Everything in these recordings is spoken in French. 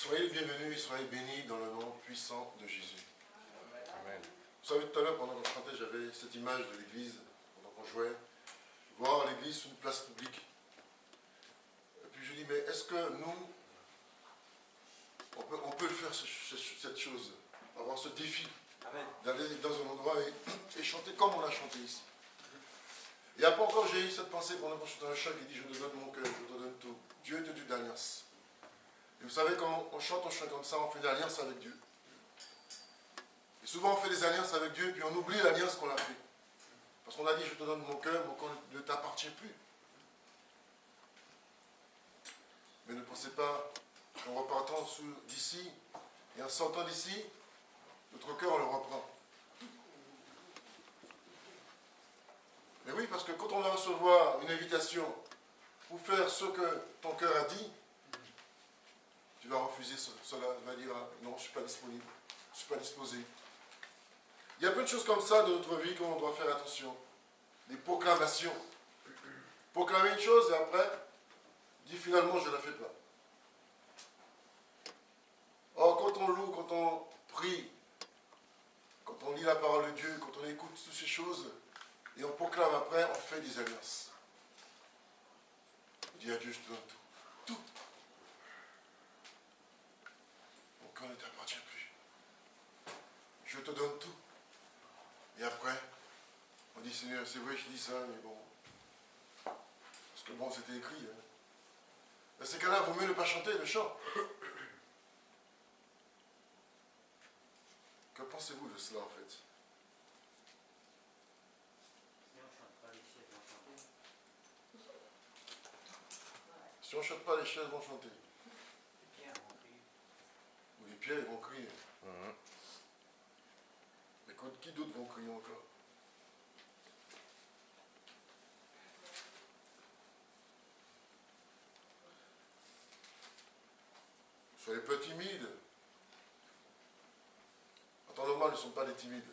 Soyez bienvenus et soyez bénis dans le nom puissant de Jésus. Amen. Vous savez, tout à l'heure, pendant qu'on chantait, j'avais cette image de l'église, pendant qu'on jouait, voir l'église sur une place publique. Et puis je dis, mais est-ce que nous, on peut faire cette chose, avoir ce défi, d'aller dans un endroit et chanter comme on a chanté ici. Et après encore, j'ai eu cette pensée pendant qu'on chantait un chant qui dit, je te donne mon cœur, je te donne tout. Dieu est Dieu d'alliance. Et vous savez, quand on chante comme ça, on fait une alliance avec Dieu. Et souvent, on fait des alliances avec Dieu, puis on oublie l'alliance qu'on a fait. Parce qu'on a dit, je te donne mon cœur ne t'appartient plus. Mais ne pensez pas qu'en repartant d'ici, et en sortant d'ici, notre cœur, on le reprend. Mais oui, parce que quand on va recevoir une invitation pour faire ce que ton cœur a dit, tu vas refuser cela, tu vas dire, non, je ne suis pas disponible, je ne suis pas disposé. Il y a plein de choses comme ça dans notre vie qu'on doit faire attention. Des proclamations. Proclamer une chose et après, dire finalement, je ne la fais pas. Or, quand on loue, quand on prie, quand on lit la parole de Dieu, quand on écoute toutes ces choses, et on proclame après, on fait des alliances. On dit à Dieu, je te donne tout. Tout. Mon cœur ne t'appartient plus. Je te donne tout. Et après, on dit, Seigneur, c'est vrai, je dis ça, mais bon. Parce que bon, c'était écrit. Hein. Dans ces cas-là, il vaut mieux ne pas chanter le chant. Que pensez-vous de cela, en fait? Si on ne chante pas, les chaises vont chanter. Ou les pierres vont crier. Mais qui d'autres vont crier encore? Soyez pas timides. En temps normal, ne sont pas des timides.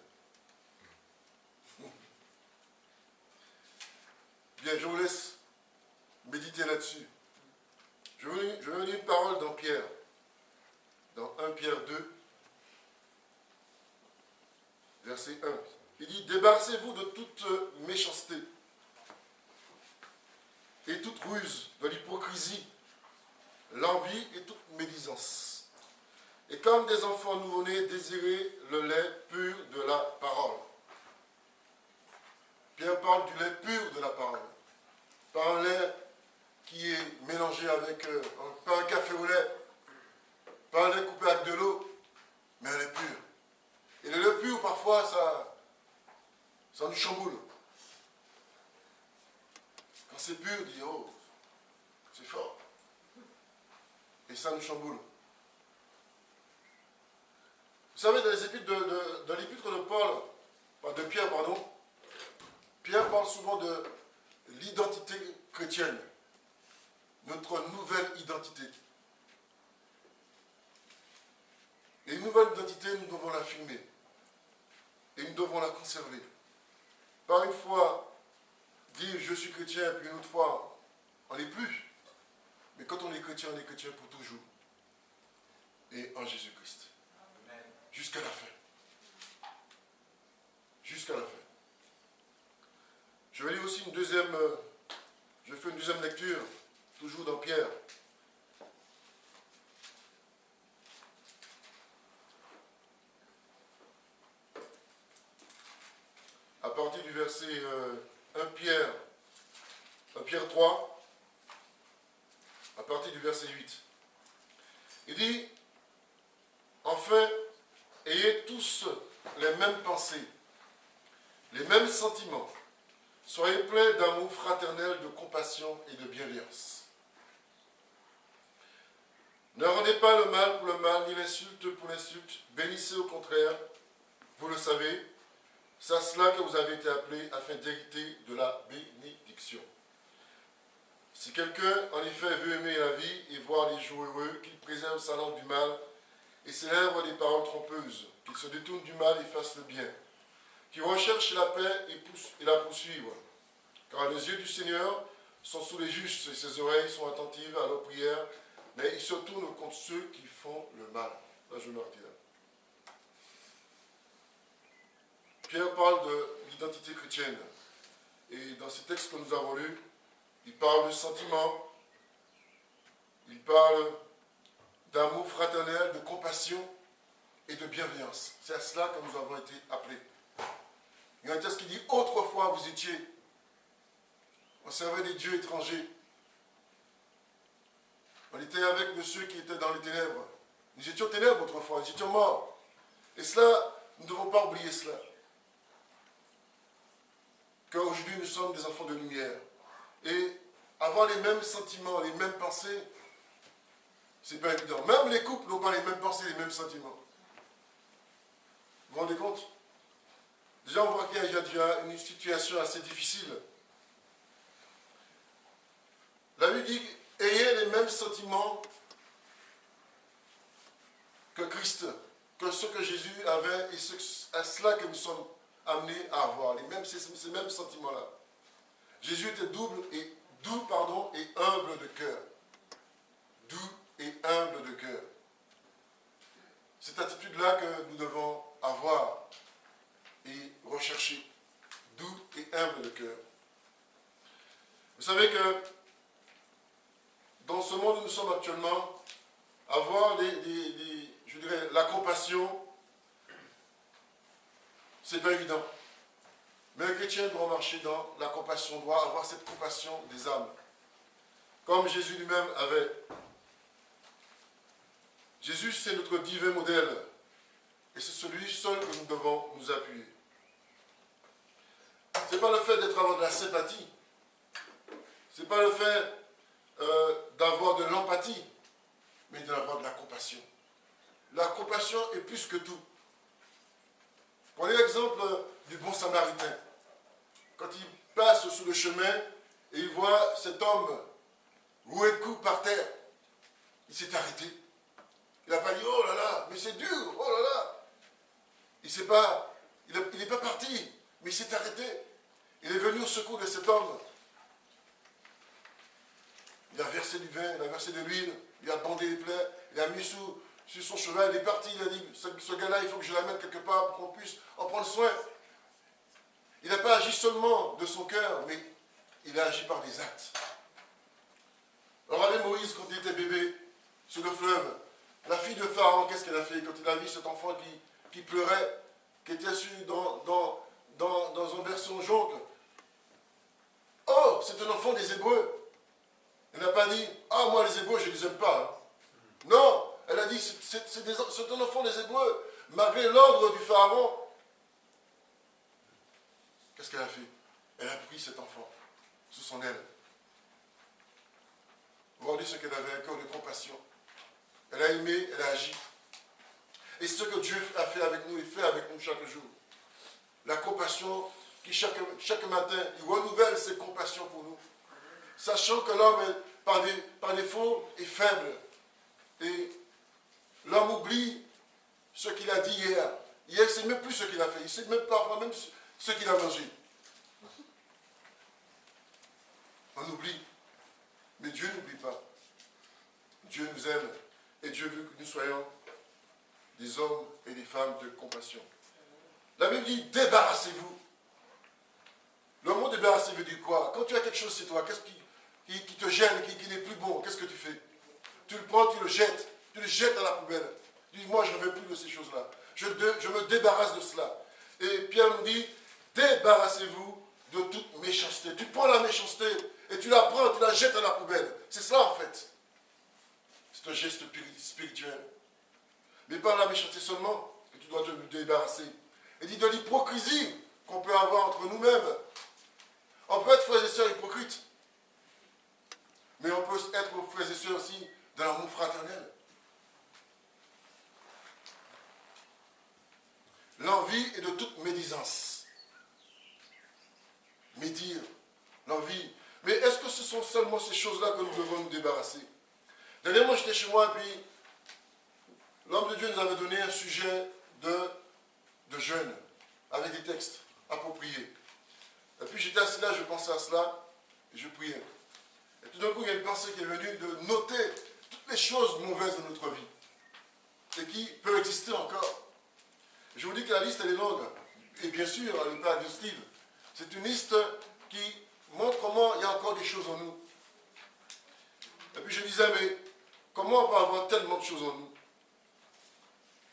Bien, je vous laisse méditer là-dessus. Je vais lire une parole dans Pierre. Dans 1 Pierre 2, verset 1. Il dit, débarrassez-vous de toute méchanceté et toute ruse, de l'hypocrisie, l'envie et toute médisance. Et comme des enfants nouveau-nés, désirez le lait pur de la parole. Pierre parle du lait pur de la parole. Pas un lait qui est mélangé avec, pas un café au lait, pas un lait coupé avec de l'eau, mais un lait pur. Et le lait pur, parfois, ça nous chamboule. Quand c'est pur, on dit, oh, c'est fort. Et ça nous chamboule. Vous savez, dans les épîtres dans l'épître de Pierre, Pierre parle souvent de l'identité chrétienne, notre nouvelle identité. Et une nouvelle identité, nous devons l'affirmer. Et nous devons la conserver. Pas une fois dire je suis chrétien, puis une autre fois, on n'est plus. Mais quand on est chrétien pour toujours. Et en Jésus-Christ. Jusqu'à la fin. Jusqu'à la fin. Je vais lire aussi je fais une deuxième lecture, toujours dans Pierre. À partir du verset 1 Pierre 3, à partir du verset 8. Il dit, enfin, ayez tous les mêmes pensées, les mêmes sentiments. Soyez pleins d'amour fraternel, de compassion et de bienveillance. Ne rendez pas le mal pour le mal, ni l'insulte pour l'insulte. Bénissez au contraire, vous le savez, c'est à cela que vous avez été appelés afin d'hériter de la bénédiction. Si quelqu'un, en effet, veut aimer la vie et voir les jours heureux, qu'il préserve sa langue du mal et ses lèvres des paroles trompeuses, qu'il se détourne du mal et fasse le bien, qu'il recherche la paix et la poursuive. Car les yeux du Seigneur sont sous les justes et ses oreilles sont attentives à leurs prières mais il se tourne contre ceux qui font le mal. Là, je m'arrête là. Pierre parle de l'identité chrétienne. Et dans ces textes que nous avons lus, il parle de sentiments, il parle d'amour fraternel, de compassion et de bienveillance. C'est à cela que nous avons été appelés. Il y a un texte qui dit, autrefois vous étiez, on servait des dieux étrangers. On était avec ceux qui étaient dans les ténèbres. Nous étions ténèbres autrefois, nous étions morts. Et cela, nous ne devons pas oublier cela. Qu'aujourd'hui nous sommes des enfants de lumière. Et avoir les mêmes sentiments, les mêmes pensées, c'est pas évident. Même les couples n'ont pas les mêmes pensées, les mêmes sentiments. Vous vous rendez compte? Déjà, on voit qu'il y a déjà une situation assez difficile. La Bible dit, ayez les mêmes sentiments que Christ, que ce que Jésus avait, et c'est à cela que nous sommes amenés à avoir, ces mêmes sentiments-là. Jésus était doux et humble de cœur. Doux et humble de cœur. Cette attitude-là que nous devons avoir et rechercher. Doux et humble de cœur. Vous savez que dans ce monde où nous sommes actuellement, avoir je dirais, la compassion, c'est pas évident. Mais un chrétien doit marcher dans la compassion, doit avoir cette compassion des âmes. Comme Jésus lui-même avait. Jésus, c'est notre divin modèle. Et c'est celui seul que nous devons nous appuyer. Ce n'est pas le fait d'être avoir de la sympathie. Ce n'est pas le fait d'avoir de l'empathie, mais d'avoir de la compassion. La compassion est plus que tout. Prenez l'exemple du bon samaritain. Quand il passe sur le chemin et il voit cet homme roué de coups par terre, il s'est arrêté. Il n'a pas dit, oh là là, mais c'est dur, oh là là. Il n'est pas parti, mais il s'est arrêté. Il est venu au secours de cet homme. Il a versé du vin, il a versé de l'huile, il a bandé les plaies, il a mis sur son cheval, il est parti, il a dit, ce gars-là, il faut que je l'amène quelque part pour qu'on puisse en prendre soin. Il n'a pas agi seulement de son cœur, mais il a agi par des actes. Regardez Moïse quand il était bébé, sur le fleuve. La fille de Pharaon, qu'est-ce qu'elle a fait quand il a vu cet enfant qui pleurait, qui était dans un berceau jonque? Oh, c'est un enfant des Hébreux. Elle n'a pas dit, ah, moi les Hébreux, je ne les aime pas. Non, elle a dit, c'est un enfant des Hébreux, malgré l'ordre du Pharaon. Qu'est-ce qu'elle a fait? Elle a pris cet enfant sous son aile. Regardez ce qu'elle avait, un cœur de compassion. Elle a aimé, elle a agi. Et ce que Dieu a fait avec nous, il fait avec nous chaque jour. La compassion qui chaque matin, il renouvelle ses compassions pour nous. Sachant que l'homme, par défaut, est faible. Et l'homme oublie ce qu'il a dit hier. Hier, il ne sait même plus ce qu'il a fait. Il ne sait même parfois même ce qu'il a mangé. On oublie. Mais Dieu n'oublie pas. Dieu nous aime. Et Dieu veut que nous soyons des hommes et des femmes de compassion. La Bible dit, débarrassez-vous. Le mot débarrasser veut dire quoi? Quand tu as quelque chose chez toi, qu'est-ce qui te gêne, qui n'est plus bon, qu'est-ce que tu fais? Tu le prends, tu le jettes à la poubelle. Tu dis, moi je ne veux plus de ces choses-là. Je me débarrasse de cela. Et Pierre nous dit, débarrassez-vous de toute méchanceté. Tu prends la méchanceté et tu la prends, tu la jettes à la poubelle. C'est ça en fait. C'est un geste spirituel. Mais pas la méchanceté seulement que tu dois te débarrasser. Il dit de l'hypocrisie qu'on peut avoir entre nous-mêmes. On peut être frères et sœurs hypocrites. Mais on peut être frères et sœurs aussi dans l'amour fraternel. L'envie est de toute médisance. Médire, l'envie. Mais est-ce que ce sont seulement ces choses-là que nous devons nous débarrasser? Dernièrement, j'étais chez moi, puis l'homme de Dieu nous avait donné un sujet de jeûne, avec des textes appropriés. Et puis j'étais assis là, je pensais à cela, et je priais. Et tout d'un coup, il y a une pensée qui est venue de noter les choses mauvaises de notre vie et qui peuvent exister encore. Je vous dis que la liste elle est longue. Et bien sûr, elle n'est pas exhaustive. C'est une liste qui montre comment il y a encore des choses en nous. Et puis je disais, mais comment on peut avoir tellement de choses en nous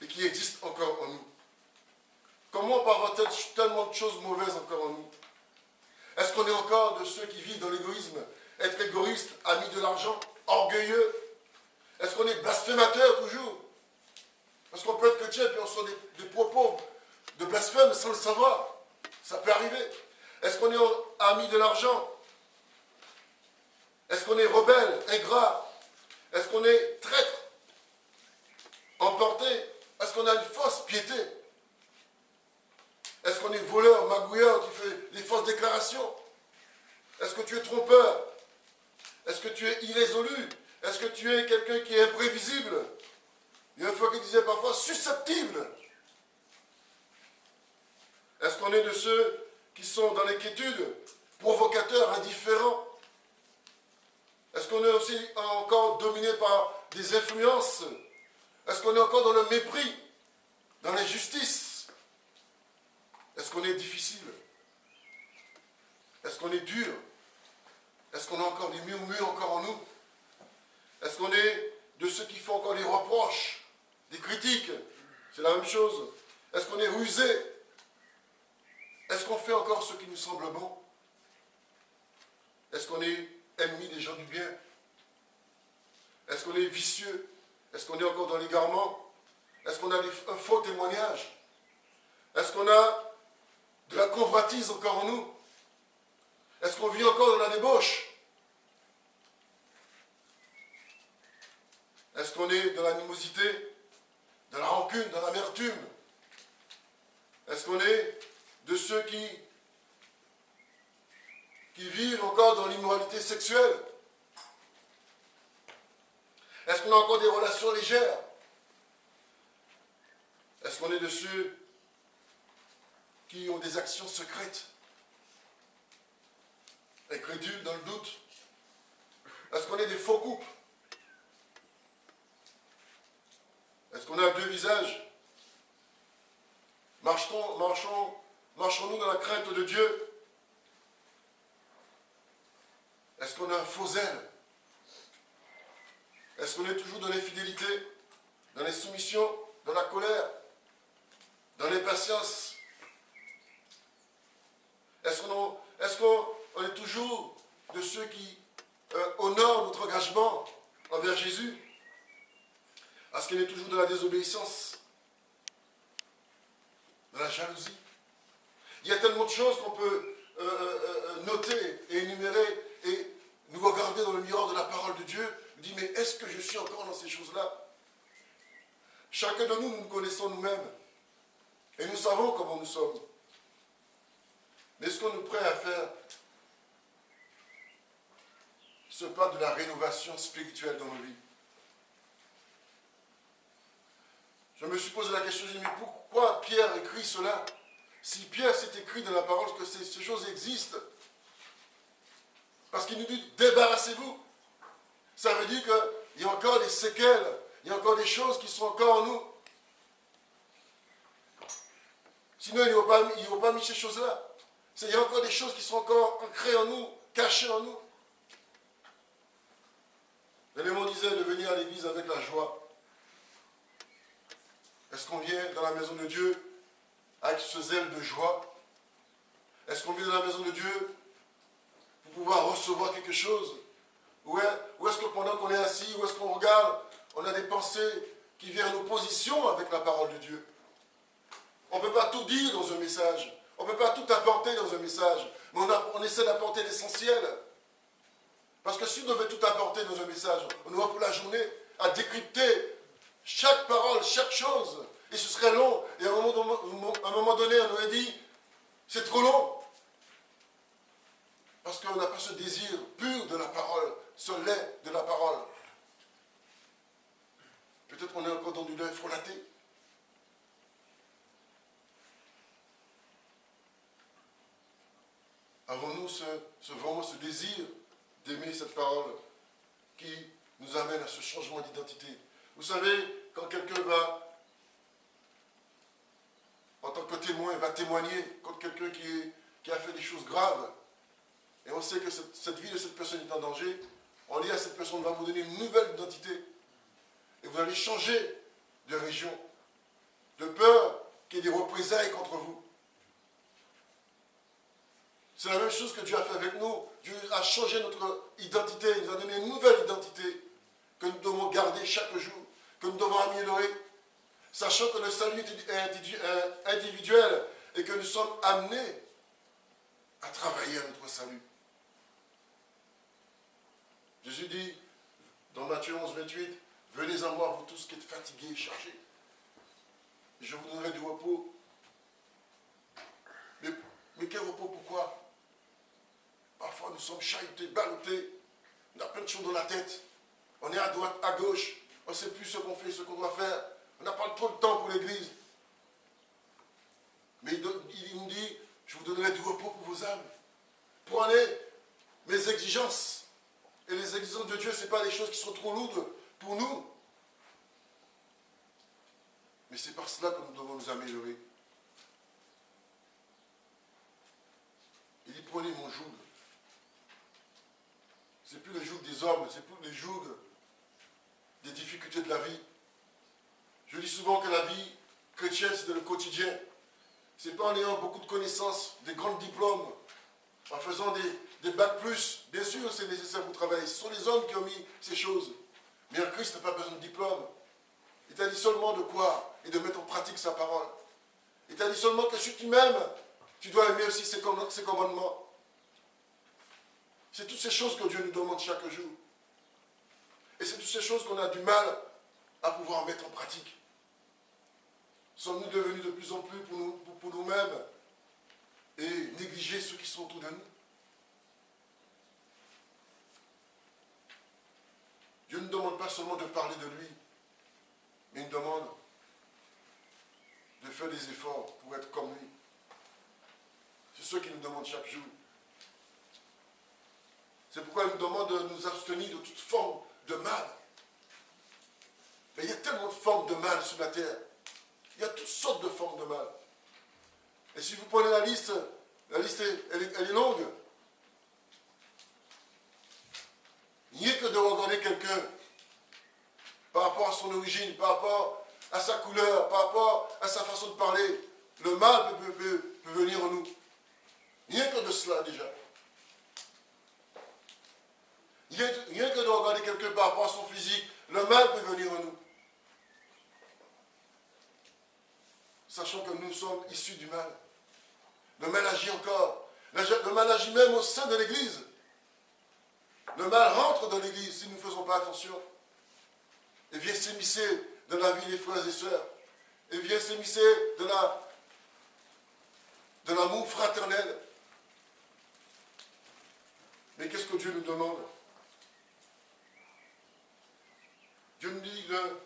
et qui existent encore en nous? Comment on peut avoir tellement de choses mauvaises encore en nous? Est-ce qu'on est encore de ceux qui vivent dans l'égoïsme, être égoïste, ami de l'argent, orgueilleux? Est-ce qu'on est blasphémateur toujours? Parce qu'on peut être chrétien et puis on sort des propos de blasphème sans le savoir. Ça peut arriver. Est-ce qu'on est ami de l'argent? Est-ce qu'on est rebelle, ingrat? Est-ce qu'on est traître, emporté? Est-ce qu'on a une fausse piété? Est-ce qu'on est voleur, magouilleur, qui fait des fausses déclarations? Est-ce que tu es trompeur? Est-ce que tu es irrésolu? Est-ce que tu es quelqu'un qui est imprévisible? Il y a un fois qui disait parfois susceptible. Est-ce qu'on est de ceux qui sont dans l'inquiétude, provocateurs, indifférents? Est-ce qu'on est aussi encore dominé par des influences? Est-ce qu'on est encore dans le mépris, dans l'injustice? Est-ce qu'on est difficile? Est-ce qu'on est dur? Est-ce qu'on a encore des murmures encore en nous? Est-ce qu'on est de ceux qui font encore des reproches, des critiques? C'est la même chose. Est-ce qu'on est rusé? Est-ce qu'on fait encore ce qui nous semble bon? Est-ce qu'on est ennemi des gens du bien? Est-ce qu'on est vicieux? Est-ce qu'on est encore dans l'égarement? Est-ce qu'on a un faux témoignage? Est-ce qu'on a de la convoitise encore en nous? Est-ce qu'on vit encore dans la débauche? Est-ce qu'on est dans l'animosité, dans la rancune, dans l'amertume? Est-ce qu'on est de ceux qui vivent encore dans l'immoralité sexuelle? Est-ce qu'on a encore des relations légères? Est-ce qu'on est de ceux qui ont des actions secrètes, incrédules dans le doute? Est-ce qu'on est des faux couples? Est-ce qu'on a deux visages? Marchons-nous dans la crainte de Dieu? Est-ce qu'on a un faux zèle? Est-ce qu'on est toujours dans l'infidélité, dans l'insoumission, dans la colère, dans l'impatience? Est-ce qu'on est toujours de ceux qui honorent notre engagement envers Jésus? Est-ce qu'on est toujours dans la désobéissance, dans la jalousie? Il y a tellement de choses qu'on peut noter et énumérer et nous regarder dans le miroir de la parole de Dieu. Nous dire, mais est-ce que je suis encore dans ces choses-là? Chacun de nous, nous nous connaissons nous-mêmes. Et nous savons comment nous sommes. Mais est-ce qu'on est prêt à faire ce pas de la rénovation spirituelle dans nos vies? Je me suis posé la question, je me dis, mais pourquoi Pierre écrit cela? Si Pierre s'est écrit dans la parole que ces choses existent, parce qu'il nous dit, débarrassez-vous. Ça veut dire qu'il y a encore des séquelles, il y a encore des choses qui sont encore en nous. Sinon, il n'y a pas mis ces choses-là. Il y a encore des choses qui sont encore ancrées en nous, cachées en nous. L'élément disait de venir à l'église avec la joie. Est-ce qu'on vient dans la maison de Dieu avec ce zèle de joie? Est-ce qu'on vient dans la maison de Dieu pour pouvoir recevoir quelque chose? Ou est-ce que pendant qu'on est assis, où est-ce qu'on regarde, on a des pensées qui viennent en opposition avec la parole de Dieu? On ne peut pas tout dire dans un message. On ne peut pas tout apporter dans un message. Mais on essaie d'apporter l'essentiel. Parce que si on devait tout apporter dans un message, on aurait pour la journée à décrypter chaque parole, chaque chose. Et ce serait long. Et à un moment donné, on aurait dit, c'est trop long. Parce qu'on n'a pas ce désir pur de la parole, ce lait de la parole. Peut-être qu'on est encore dans du lait frelaté. Avons-nous vraiment ce désir d'aimer cette parole qui nous amène à ce changement d'identité. Vous savez, quand quelqu'un va, en tant que témoin, va témoigner contre quelqu'un qui a fait des choses graves, et on sait que cette vie de cette personne est en danger, on dit à cette personne, va vous donner une nouvelle identité, et vous allez changer de région, de peur qu'il y ait des représailles contre vous. C'est la même chose que Dieu a fait avec nous. Dieu a changé notre identité, il nous a donné une nouvelle identité que nous devons garder chaque jour, que nous devons améliorer, sachant que le salut est individuel et que nous sommes amenés à travailler à notre salut. Jésus dit dans Matthieu 11, 28, « Venez à moi, vous tous qui êtes fatigués et chargés, et je vous donnerai du repos. » Mais quel repos, pourquoi? Parfois nous sommes chahutés, ballottés, on a plein de choses dans la tête, on est à droite, à gauche, on ne sait plus ce qu'on fait, ce qu'on doit faire, on n'a pas trop de temps pour l'église. Mais il nous dit, je vous donnerai du repos pour vos âmes. Prenez mes exigences. Et les exigences de Dieu, ce n'est pas des choses qui sont trop lourdes pour nous. Mais c'est par cela que nous devons nous améliorer. Il dit, prenez mon joug. Ce n'est plus le joug des hommes, c'est plus le joug des difficultés de la vie. Je dis souvent que la vie chrétienne, c'est le quotidien. Ce n'est pas en ayant beaucoup de connaissances, des grands diplômes, en faisant des bacs plus. Bien sûr, c'est nécessaire pour travailler. Ce sont les hommes qui ont mis ces choses. Mais en Christ, n'a pas besoin de diplôme. Il t'a dit seulement de quoi? Et de mettre en pratique sa parole. Il t'a dit seulement que si tu m'aimes, tu dois aimer aussi ses commandements. C'est toutes ces choses que Dieu nous demande chaque jour. Et c'est toutes ces choses qu'on a du mal à pouvoir mettre en pratique. Sommes-nous devenus de plus en plus pour nous-mêmes et négliger ceux qui sont autour de nous? Dieu ne demande pas seulement de parler de lui, mais il nous demande de faire des efforts pour être comme lui. C'est ce qu'il nous demande chaque jour. C'est pourquoi il nous demande de nous abstenir de toute forme de mal. Mais il y a tellement de formes de mal sur la terre. Il y a toutes sortes de formes de mal. Et si vous prenez la liste elle est longue. Il n'y a que de regarder quelqu'un par rapport à son origine, par rapport à sa couleur, par rapport à sa façon de parler. Le mal peut venir en nous. Rien que de cela déjà. Rien que de regarder quelqu'un par rapport à son physique, le mal peut venir en nous. Sachant que nous sommes issus du mal. Le mal agit encore. Le mal agit même au sein de l'Église. Le mal rentre dans l'Église si nous ne faisons pas attention. Et vient s'immiscer dans la vie des frères et sœurs. Et vient s'immiscer de l'amour fraternel. Mais qu'est-ce que Dieu nous demande? Dieu nous dit que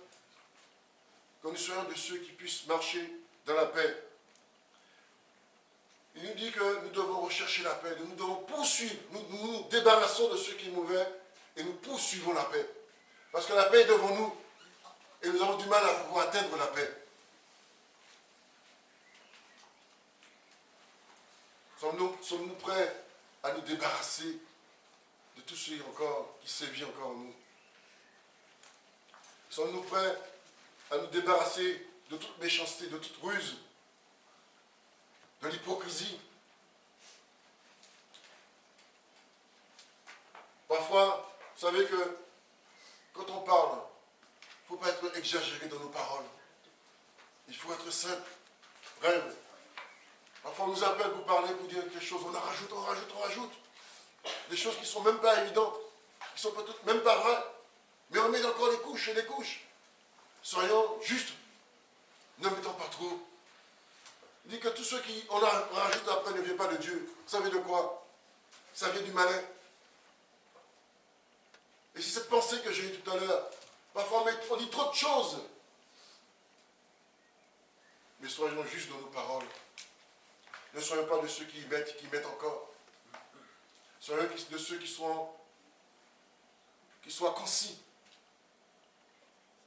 nous soyons de ceux qui puissent marcher dans la paix. Il nous dit que nous devons rechercher la paix, nous devons poursuivre, nous nous débarrassons de ce qui est mauvais et nous poursuivons la paix. Parce que la paix est devant nous et nous avons du mal à pouvoir atteindre la paix. Sommes-nous prêts à nous débarrasser de tout ce qui sévit encore en nous? Sommes-nous prêts à nous débarrasser de toute méchanceté, de toute ruse, de l'hypocrisie? Parfois, vous savez que quand on parle, il ne faut pas être exagéré dans nos paroles. Il faut être simple, bref. Parfois, on nous appelle pour parler, pour dire quelque chose. On en rajoute, on rajoute, on rajoute. Des choses qui ne sont même pas évidentes, qui ne sont peut-être même pas vraies. Mais on met encore des couches et des couches. Soyons justes. Ne mettons pas trop. Il dit que tous ceux qui on rajoute après ne viennent pas de Dieu. Vous savez de quoi? Ça vient du malin. Et c'est cette pensée que j'ai eue tout à l'heure. Parfois on dit trop de choses. Mais soyons justes dans nos paroles. Ne soyons pas de ceux qui mettent encore. Soyons de ceux qui soient concis.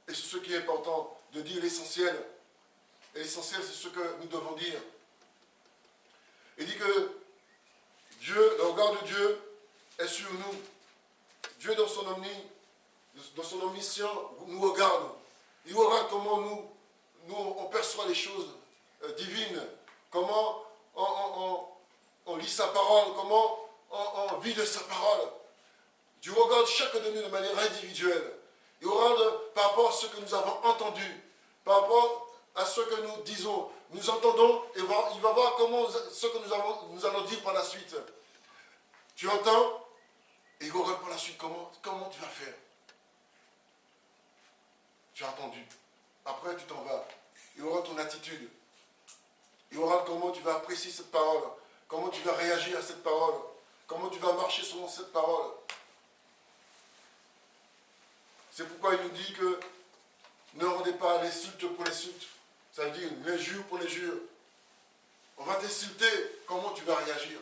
et c'est ce qui est important, de dire l'essentiel. Et l'essentiel, c'est ce que nous devons dire. Il dit que Dieu, le regard de Dieu est sur nous. Dieu, dans son omniscient, nous regarde. Il regarde comment nous on perçoit les choses divines, comment on lit sa parole, comment on vit de sa parole. Dieu regarde chacun de nous de manière individuelle. Il regarde par rapport à ce que nous avons entendu, par rapport à ce que nous disons. Nous entendons et il va voir comment ce que nous allons dire par la suite. Tu entends et il regarde par la suite comment tu vas faire. Tu as entendu. Après, tu t'en vas. Il regarde ton attitude. Il regarde comment tu vas apprécier cette parole, comment tu vas réagir à cette parole, comment tu vas marcher selon cette parole. C'est pourquoi il nous dit que ne rendez pas l'insulte pour l'insulte. Ça veut dire l'injure pour l'injure. On va t'insulter, comment tu vas réagir?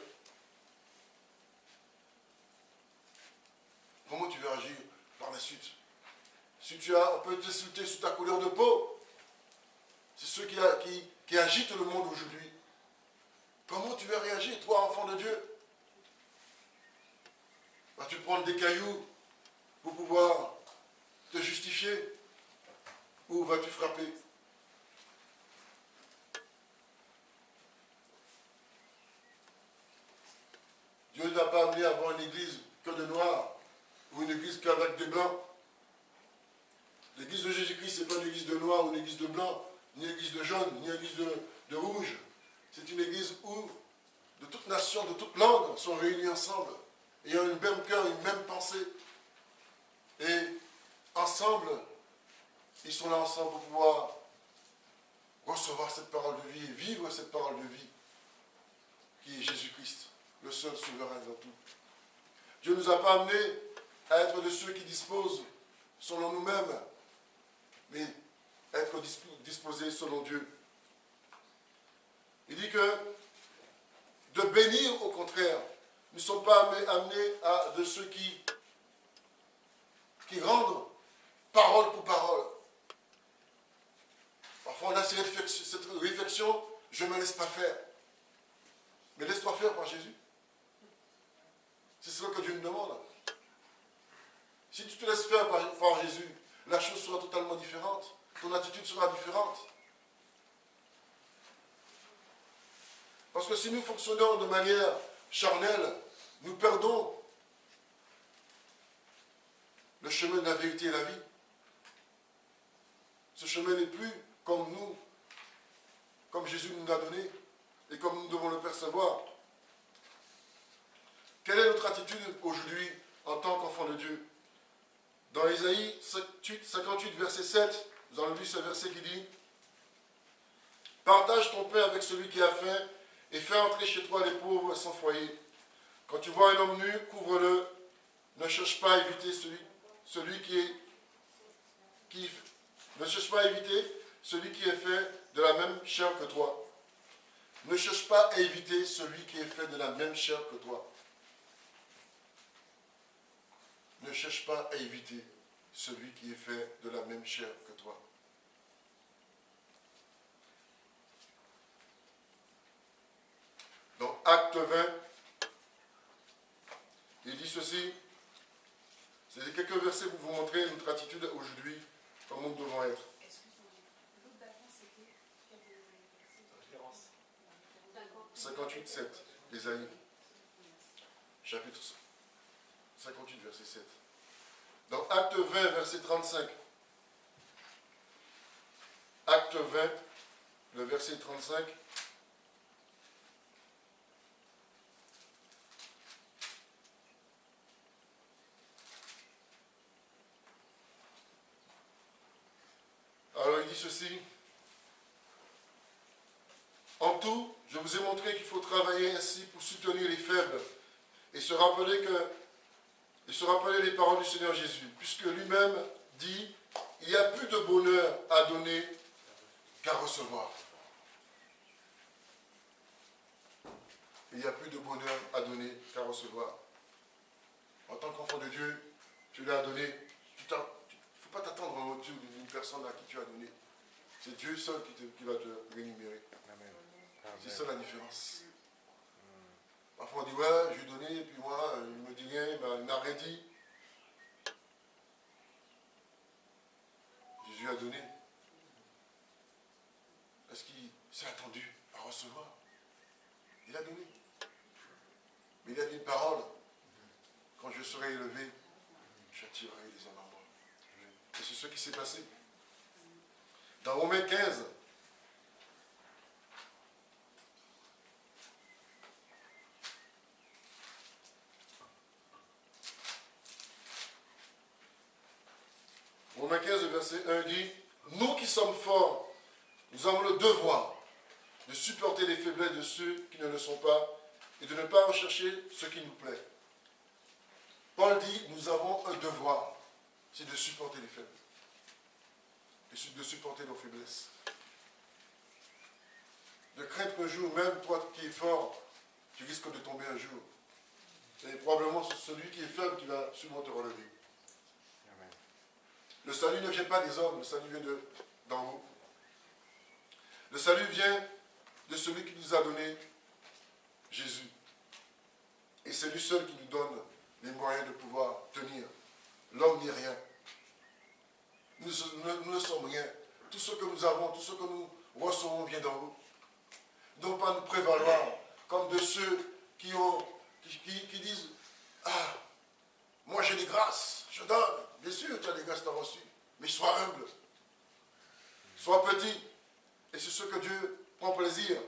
Comment tu vas agir par la suite? Si on peut t'insulter sur ta couleur de peau. C'est ceux qui agitent le monde aujourd'hui. Comment tu vas réagir, toi, enfant de Dieu? Vas-tu prendre des cailloux pour pouvoir te justifier? Ou vas-tu frapper? Dieu ne t'a pas amené à avoir une église que de noirs ou une église qu'avec des blancs. L'église de Jésus-Christ, ce n'est pas une église de noirs ou une église de blancs, ni une église de jaune, ni une église de rouge. C'est une église où de toute nation, de toute langue sont réunis ensemble, ayant un même cœur, une même pensée. Et ensemble, ils sont là ensemble pour pouvoir recevoir cette parole de vie et vivre cette parole de vie qui est Jésus-Christ, le seul souverain dans tout. Dieu ne nous a pas amenés à être de ceux qui disposent selon nous-mêmes, mais être disposés selon Dieu. Il dit que de bénir, au contraire, nous ne sommes pas amenés à de ceux qui rendent parole pour parole. Parfois on a cette réflexion, je ne me laisse pas faire. Mais laisse-toi faire par Jésus. C'est ce que Dieu nous demande. Si tu te laisses faire par Jésus, la chose sera totalement différente. Ton attitude sera différente. Parce que si nous fonctionnons de manière charnelle, nous perdons le chemin de la vérité et la vie. Ce chemin n'est plus comme nous, comme Jésus nous l'a donné et comme nous devons le percevoir. Quelle est notre attitude aujourd'hui en tant qu'enfant de Dieu? Dans Ésaïe 58, verset 7, nous avons lu ce verset qui dit « Partage ton pain avec celui qui a faim et fais entrer chez toi les pauvres sans foyer. Quand tu vois un homme nu, couvre-le. Ne cherche pas à éviter ne cherche pas à éviter celui qui est fait de la même chair que toi. Ne cherche pas à éviter celui qui est fait de la même chair que toi. Ne cherche pas à éviter celui qui est fait de la même chair que toi. » Dans Acte 20, il dit ceci. C'est quelques versets pour vous montrer notre attitude aujourd'hui, comment nous devons être. 58, 7, Ésaïe. Chapitre 58, verset 7. Dans Acte 20, verset 35. Acte 20, le verset 35. Alors il dit ceci. En tout, je vous ai montré qu'il faut travailler ainsi pour soutenir les faibles et se rappeler les paroles du Seigneur Jésus, puisque lui-même dit, il y a plus de bonheur à donner qu'à recevoir. Il y a plus de bonheur à donner qu'à recevoir. En tant qu'enfant de Dieu, tu l'as donné, il faut pas t'attendre en retour d'une personne à qui tu as donné. C'est Dieu seul qui va te rémunérer. C'est ça la différence. Parfois on dit, ouais, je lui ai donné, et puis moi, il me dit rien, ben, il n'a rien dit. Jésus a donné. Est-ce qu'il s'est attendu à recevoir? Il a donné. Mais il a dit une parole. Quand je serai élevé, j'attirerai les hommes à moi. Et c'est ce qui s'est passé. Dans Romains 15, Romains 15, verset 1 dit, nous qui sommes forts, nous avons le devoir de supporter les faiblesses de ceux qui ne le sont pas et de ne pas rechercher ce qui nous plaît. Paul dit, nous avons un devoir, c'est de supporter les faibles, de supporter nos faiblesses. De craindre qu'un jour, même toi qui es fort, tu risques de tomber un jour. Et probablement c'est celui qui est faible qui va sûrement te relever. Amen. Le salut ne vient pas des hommes, le salut vient d'en haut. Le salut vient de celui qui nous a donné Jésus. Et c'est lui seul qui nous donne les moyens de pouvoir tenir. L'homme n'est rien. Nous ne sommes rien. Tout ce que nous avons, tout ce que nous recevons vient d'en haut. Donc pas nous prévaloir comme de ceux qui disent, ah, moi j'ai des grâces, je donne. Bien sûr, tu as des grâces, tu as reçu. Mais sois humble. Sois petit. Et c'est ce que Dieu prend plaisir.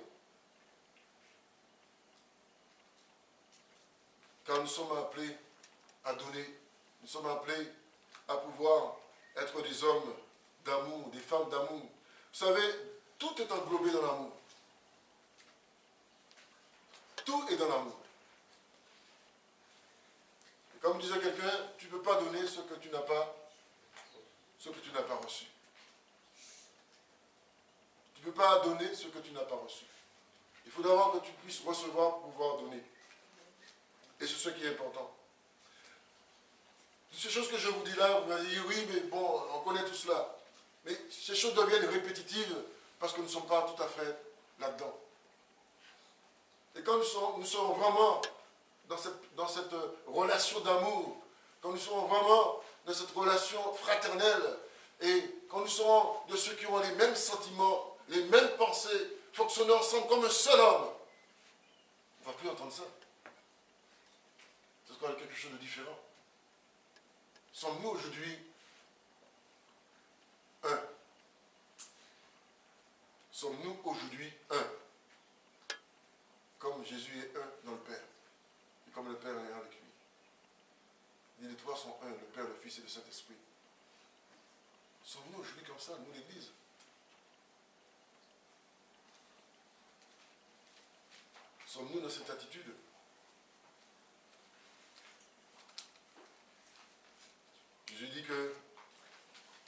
Car nous sommes appelés à donner. Nous sommes appelés à pouvoir être des hommes d'amour, des femmes d'amour. Vous savez, tout est englobé dans l'amour. Tout est dans l'amour. Comme disait quelqu'un, tu ne peux pas donner ce que tu n'as pas reçu. Tu ne peux pas donner ce que tu n'as pas reçu. Il faut d'abord que tu puisses recevoir pour pouvoir donner. Et c'est ce qui est important. Ces choses que je vous dis là, vous allez dire, oui, mais bon, on connaît tout cela. Mais ces choses deviennent répétitives parce que nous ne sommes pas tout à fait là-dedans. Et quand nous sommes vraiment dans cette relation d'amour, quand nous serons vraiment dans cette relation fraternelle, et quand nous serons de ceux qui ont les mêmes sentiments, les mêmes pensées, fonctionner ensemble comme un seul homme, on ne va plus entendre ça. Ce sera quelque chose de différent. Sommes-nous aujourd'hui un? Sommes-nous aujourd'hui un? Comme Jésus est un dans le Père, et comme le Père est un avec lui. Il dit, les trois sont un, le Père, le Fils et le Saint-Esprit. Sommes-nous aujourd'hui comme ça, nous l'Église? Sommes-nous dans cette attitude? Jésus dit que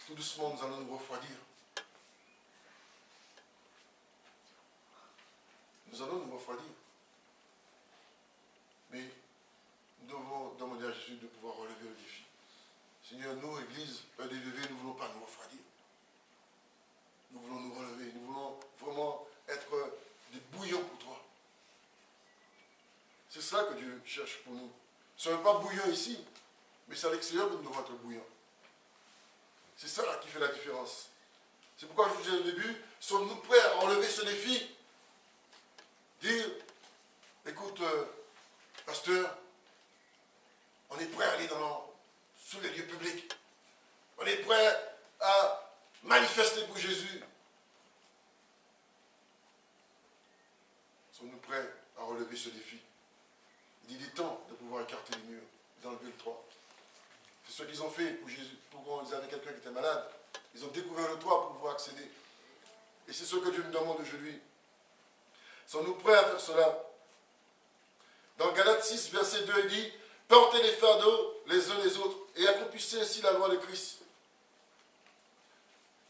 tout doucement nous allons nous refroidir. Nous allons nous refroidir. Mais nous devons demander à Jésus de pouvoir relever le défi. Seigneur, nous, Église, EDVV, nous ne voulons pas nous refroidir. Nous voulons nous relever. Nous voulons vraiment être des bouillons pour toi. C'est ça que Dieu cherche pour nous. Nous ne sommes pas bouillants ici, mais c'est à l'extérieur que nous devons être bouillants. C'est ça qui fait la différence. C'est pourquoi je vous disais au début, sommes-nous prêts à relever ce défi? Dire, écoute, pasteur, on est prêt à aller sous les lieux publics. On est prêt à manifester pour Jésus. Sommes-nous prêts à relever ce défi? Il est temps de pouvoir écarter les murs, d'enlever le toit. C'est ce qu'ils ont fait pour Jésus. Pourquoi ils avaient quelqu'un qui était malade. Ils ont découvert le toit pour pouvoir accéder. Et c'est ce que Dieu nous demande aujourd'hui. Sommes-nous prêts à faire cela? Dans Galates 6, verset 2, il dit, portez les fardeaux les uns les autres et accomplissez ainsi la loi de Christ.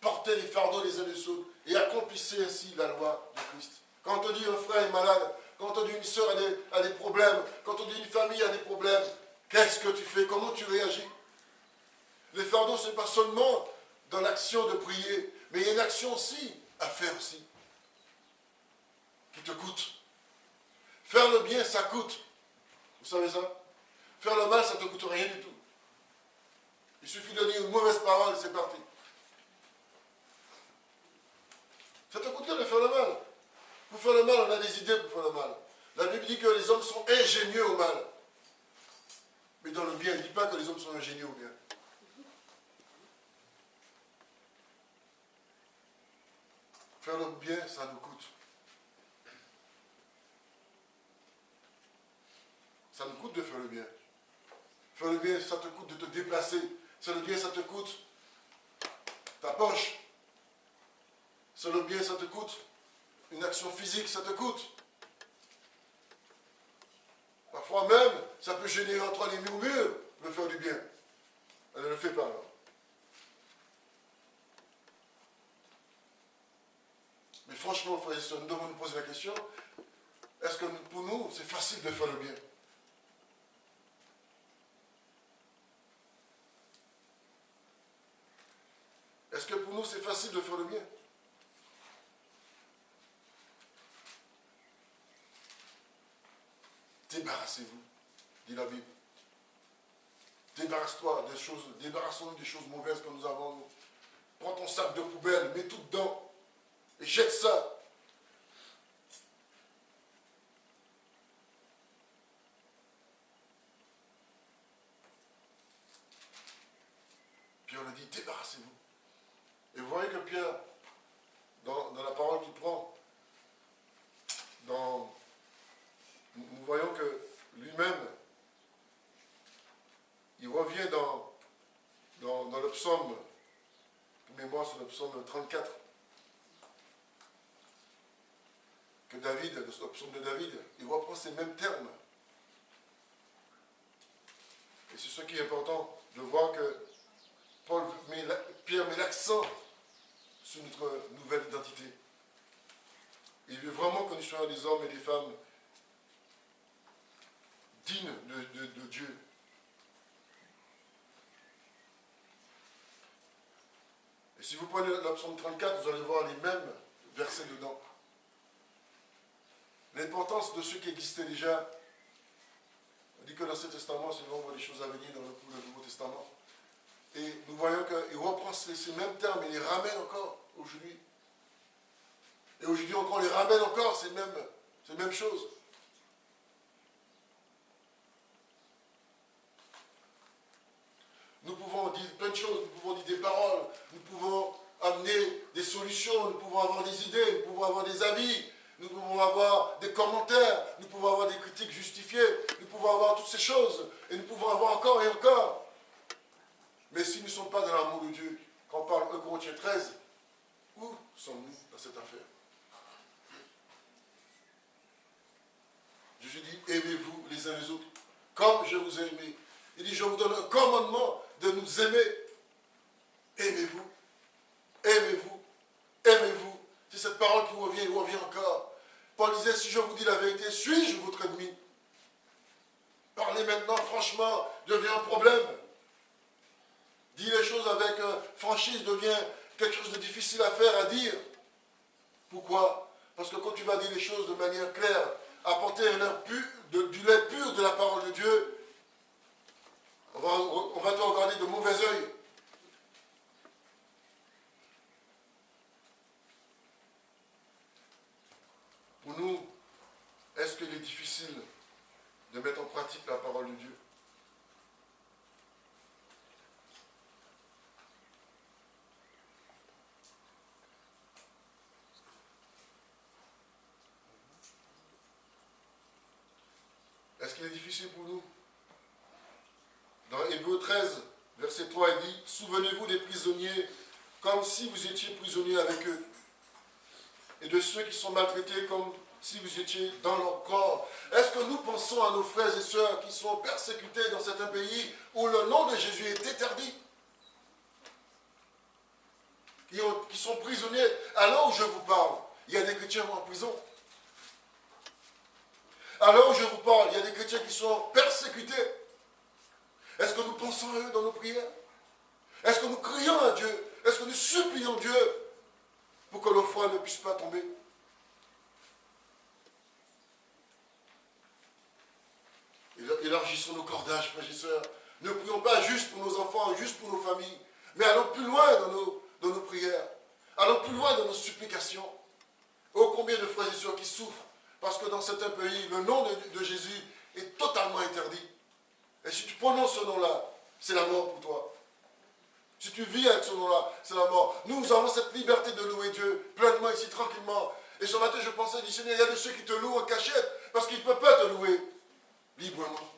Portez les fardeaux les uns les autres et accomplissez ainsi la loi de Christ. Quand on dit un frère est malade, quand on dit une soeur a des problèmes, quand on dit une famille a des problèmes, qu'est-ce que tu fais? Comment tu réagis? Les fardeaux, ce n'est pas seulement dans l'action de prier, mais il y a une action aussi à faire aussi, qui te coûte. Faire le bien, ça coûte. Vous savez ça? Faire le mal, ça ne te coûte rien du tout. Il suffit de dire une mauvaise parole, c'est parti. Ça te coûte rien de faire le mal. Pour faire le mal, on a des idées pour faire le mal. La Bible dit que les hommes sont ingénieux au mal. Mais dans le bien, elle ne dit pas que les hommes sont ingénieux au bien. Faire le bien, ça nous coûte. Ça nous coûte de faire le bien. Faire le bien, ça te coûte de te déplacer. Faire le bien, ça te coûte ta poche. Faire le bien, ça te coûte une action physique, ça te coûte. Parfois même, ça peut gêner entre les murmures de faire du bien. Elle ne le fait pas alors. Mais franchement, frères et sœurs, nous devons nous poser la question, est-ce que pour nous, c'est facile de faire le bien? Est-ce que pour nous, c'est facile de faire le bien? Débarrassez-vous, dit la Bible. Débarrasse-toi des choses, débarrassons-nous des choses mauvaises que nous avons. Nous. Prends ton sac de poubelle, mets tout dedans et jette ça. Puis on a dit, débarrassez-vous. Et vous voyez que Pierre, dans la parole qu'il prend, nous voyons que lui-même, il revient dans le psaume, pour mémoire c'est le psaume 34, que David, le psaume de David, il reprend ces mêmes termes. Et c'est ce qui est important, de voir que Pierre met l'accent sur notre nouvelle identité. Il veut vraiment que nous soyons des hommes et des femmes dignes de Dieu. Et si vous prenez le psaume 34, vous allez voir les mêmes versets dedans. L'importance de ceux qui existaient déjà. On dit que l'Ancien Testament, c'est l'ombre des choses à venir dans le Nouveau Testament. Et nous voyons qu'il reprend ces mêmes termes et les ramène encore aujourd'hui. Et aujourd'hui encore, on les ramène encore, ces mêmes choses. Nous pouvons dire plein de choses, nous pouvons dire des paroles, nous pouvons amener des solutions, nous pouvons avoir des idées, nous pouvons avoir des avis, nous pouvons avoir des commentaires, nous pouvons avoir des critiques justifiées, nous pouvons avoir toutes ces choses, et nous pouvons avoir encore et encore. Mais si nous ne sommes pas dans l'amour de Dieu, quand on parle 1 Corinthiens 13, où sommes-nous dans cette affaire? Jésus dit, aimez-vous les uns les autres, comme je vous ai aimé. Il dit, je vous donne un commandement de nous aimer. Aimez-vous, aimez-vous, aimez-vous. C'est cette parole qui revient, il revient encore. Paul disait, si je vous dis la vérité, suis-je votre ennemi? Parler maintenant, franchement, devient un problème. Dire les choses avec franchise devient quelque chose de difficile à faire, à dire. Pourquoi? Parce que quand tu vas dire les choses de manière claire, apporter un air pur, du lait pur de la parole de Dieu, on va te regarder de mauvais œil. Pour nous, est-ce qu'il est difficile de mettre en pratique la parole de Dieu? Est-ce qu'il est difficile pour nous? Dans Hébreux 13, verset 3, il dit, souvenez-vous des prisonniers comme si vous étiez prisonniers avec eux, et de ceux qui sont maltraités comme si vous étiez dans leur corps. Est-ce que nous pensons à nos frères et sœurs qui sont persécutés dans certains pays où le nom de Jésus est interdit, qui sont prisonniers? À l'heure où je vous parle, il y a des chrétiens en prison. À l'heure où je vous parle, il y a des chrétiens qui sont persécutés. Est-ce que nous pensons à eux dans nos prières? Est-ce que nous crions à Dieu? Est-ce que nous supplions Dieu pour que nos foi ne puisse pas tomber? Élargissons nos cordages, frères et sœurs. Ne prions pas juste pour nos enfants, juste pour nos familles, mais allons plus loin dans nos prières. Allons plus loin dans nos supplications. Oh, combien de frères et sœurs qui souffrent, parce que dans certains pays, le nom de Jésus est totalement interdit. Et si tu prononces ce nom-là, c'est la mort pour toi. Si tu vis avec ce nom-là, c'est la mort. Nous avons cette liberté de louer Dieu pleinement ici, tranquillement. Et ce matin, je pensais, je dis, Seigneur, il y a de ceux qui te louent en cachette, parce qu'ils ne peuvent pas te louer librement.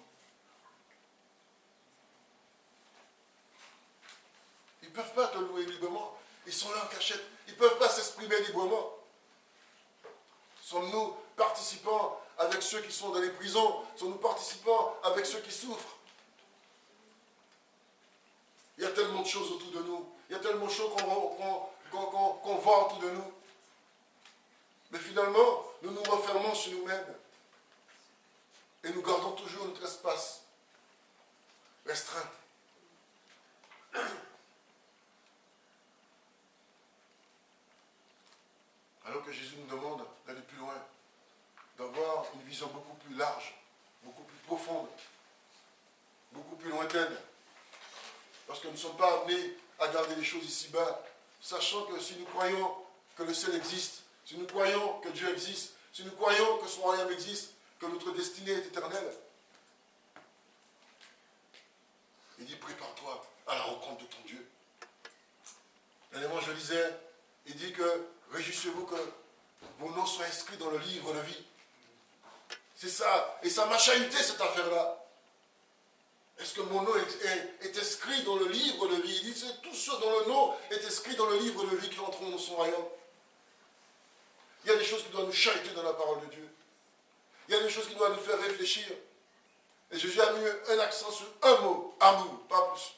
Ils ne peuvent pas te louer librement. Ils sont là en cachette. Ils ne peuvent pas s'exprimer librement. Sommes-nous participants avec ceux qui sont dans les prisons? Sommes-nous participants avec ceux qui souffrent? Il y a tellement de choses autour de nous. Il y a tellement de choses qu'on voit autour de nous. Mais finalement, nous nous refermons sur nous-mêmes. Et nous gardons toujours notre espace restreint. Alors que Jésus nous demande d'aller plus loin, d'avoir une vision beaucoup plus large, beaucoup plus profonde, beaucoup plus lointaine. Parce que nous ne sommes pas amenés à garder les choses ici-bas, sachant que si nous croyons que le ciel existe, si nous croyons que Dieu existe, si nous croyons que son royaume existe, que notre destinée est éternelle, il dit, prépare-toi à la rencontre de ton Dieu. Dernièrement, je lisais, il dit que réjouissez-vous que vos noms soient inscrits dans le livre de vie. C'est ça. Et ça m'a chahuté, cette affaire-là. Est-ce que mon nom est inscrit dans le livre de vie? Il dit, c'est tous ceux dont le nom est inscrit dans le livre de vie qui entreront dans son royaume. Il y a des choses qui doivent nous chahuter dans la parole de Dieu. Il y a des choses qui doivent nous faire réfléchir. Et Jésus a mis un accent sur un mot, amour, pas plus.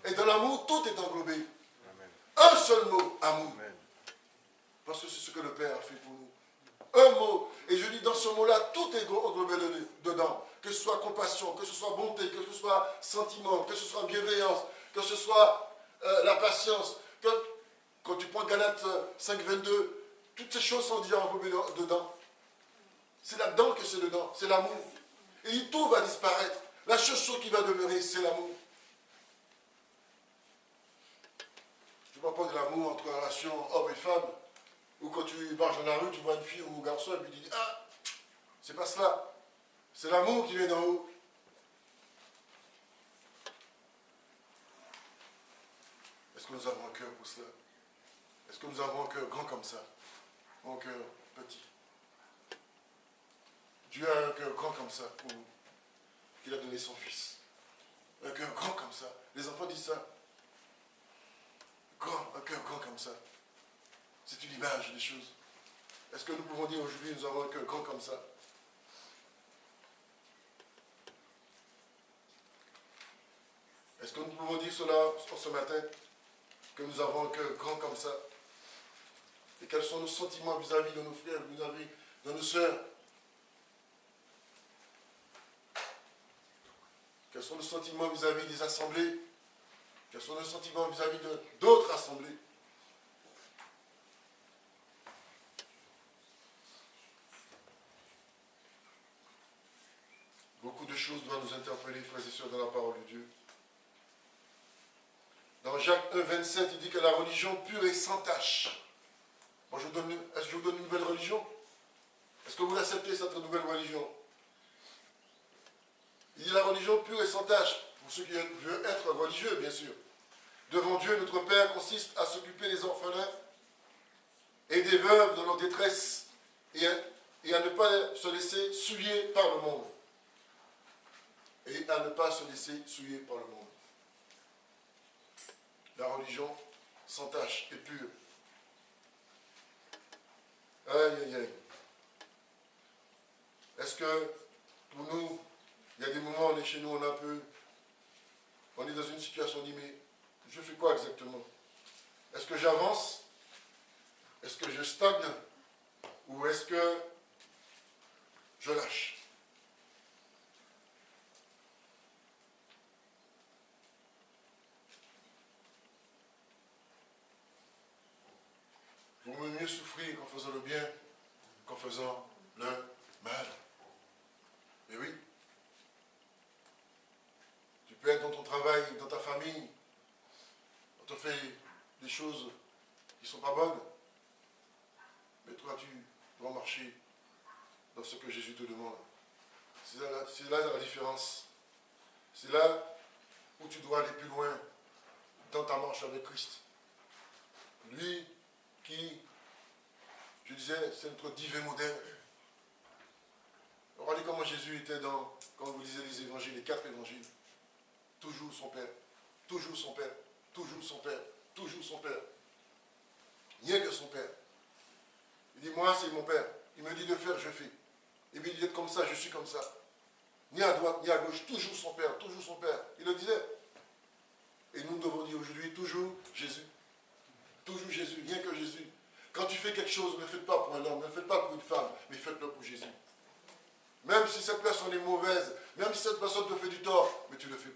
Et dans l'amour, tout est englobé. Amen. Un seul mot, amour. Amen. Parce que c'est ce que le Père a fait pour nous. Un mot. Et je dis, dans ce mot-là, tout est englobé dedans. Que ce soit compassion, que ce soit bonté, que ce soit sentiment, que ce soit bienveillance, que ce soit la patience. Quand tu prends Galates 5,22, toutes ces choses sont déjà englobées dedans. C'est là-dedans que c'est dedans. C'est l'amour. Et tout va disparaître. La seule chose qui va demeurer, c'est l'amour. Je ne parle pas de l'amour entre relations homme et femme. Ou quand tu marches dans la rue, tu vois une fille ou un garçon, et puis tu dis, ah, c'est pas cela. C'est l'amour qui vient d'en haut. Est-ce que nous avons un cœur pour cela? Est-ce que nous avons un cœur grand comme ça? Un cœur petit? Dieu a un cœur grand comme ça pour nous. Il a donné son fils. Un cœur grand comme ça. Les enfants disent ça. Grand, un cœur grand comme ça. C'est une image des choses. Est-ce que nous pouvons dire aujourd'hui nous avons un cœur grand comme ça? Est-ce que nous pouvons dire cela ce matin? Que nous avons un cœur grand comme ça? Et quels sont nos sentiments vis-à-vis de nos frères, vis-à-vis de nos sœurs? Quels sont nos sentiments vis-à-vis des assemblées? Quels sont nos sentiments vis-à-vis d'autres assemblées? Beaucoup de choses doivent nous interpeller, frères et sœurs, dans la parole de Dieu. Dans Jacques 1, 27, il dit que la religion pure et sans tache. Moi, est-ce que je vous donne une nouvelle religion? Est-ce que vous acceptez cette nouvelle religion? Il dit la religion pure et sans tache, pour ceux qui veulent être religieux, bien sûr. Devant Dieu, notre Père consiste à s'occuper des orphelins et des veuves dans leur détresse et à ne pas se laisser souiller par le monde. Et à ne pas se laisser souiller par le monde. La religion sans tache et pure. Aïe, aïe, aïe. Est-ce que pour nous, il y a des moments, on est chez nous, on est dans une situation, on dit, mais je fais quoi exactement? Est-ce que j'avance? Est-ce que je stagne? Ou est-ce que je lâche? Vaut mieux souffrir qu'en faisant le bien qu'en faisant le mal. Et oui. Tu peux être dans ton travail, dans ta famille. On te fait des choses qui ne sont pas bonnes. Mais toi, tu dois marcher dans ce que Jésus te demande. C'est là la différence. C'est là où tu dois aller plus loin dans ta marche avec Christ. Lui qui, je disais, c'est notre divin modèle. Regardez comment Jésus était quand vous lisez les évangiles, les 4 évangiles. Toujours son Père, toujours son Père, toujours son Père, toujours son Père. Rien que son Père. Il dit, moi c'est mon Père. Il me dit de faire, je fais. Il me dit d'être comme ça, je suis comme ça. Ni à droite, ni à gauche, toujours son Père, toujours son Père. Il le disait. Et nous devons dire aujourd'hui, toujours Jésus. Toujours Jésus, rien que Jésus. Quand tu fais quelque chose, ne faites pas pour un homme, ne faites pas pour une femme, mais faites-le pour Jésus. Même si cette personne est mauvaise, même si cette personne te fait du tort, mais tu le fais